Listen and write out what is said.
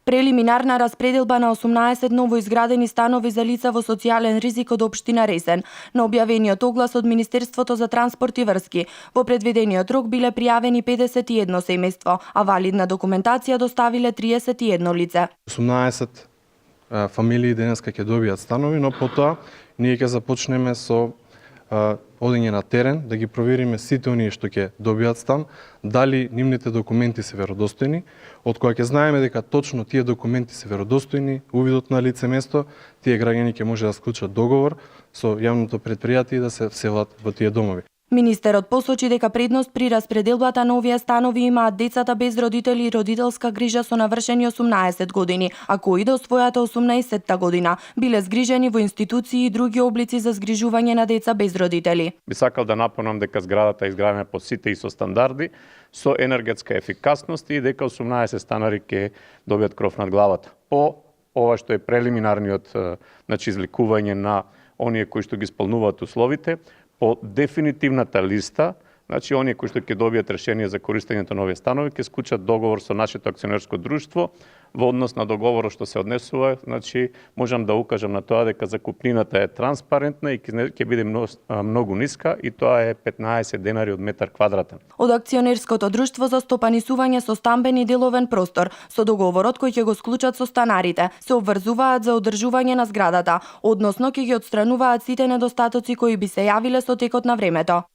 Прелиминарна распределба на 18 ново изградени станови за лица во социјален ризик од општина Ресен. На објавениот оглас од Министерството за транспорт и врски, во предвидениот рок биле пријавени 51 семејство, а валидна документација доставиле 31 лице. 18 фамилии денеска ќе добијат станови, но потоа ние ќе започнеме со одење на терен, да ги провериме сите оние што ќе добијат стан, дали нивните документи се веродостојни. Од кога ќе знаеме дека точно тие документи се веродостојни, увидот на лице место, тие граѓани ќе може да склучат договор со јавното претпријатие и да се вселат во тие домови. Министерот посочи дека предност при распределбата на овие станови имаат децата без родители и родителска грижа со навршени 18 години, а кои до својата 18-та година биле згрижени во институции и други облици за згрижување на деца без родители. Би сакал да напомнам дека зградата е изградена по сите и со стандарди, со енергетска ефикасност и дека 18 станари ќе добијат кров над главата. По ова што е прелиминарниот извлекување на оние кои што ги исполнуваат условите, по дефинитивната листа, оние кои што ќе добијат решение за користењето на овие станови, ќе склучат договор со нашето акционерско друштво. Во однос на договорот што се однесува, можам да укажам на тоа дека закупнината е транспарентна и ќе биде многу ниска, и тоа е 15 денари од метар квадратен. Од акционерското друштво за стопанисување со стамбен и деловен простор, со договорот кој ќе го склучат со станарите, се обврзуваат за одржување на зградата, односно ќе ги отстрануваат сите недостатоци кои би се јавиле со текот на времето.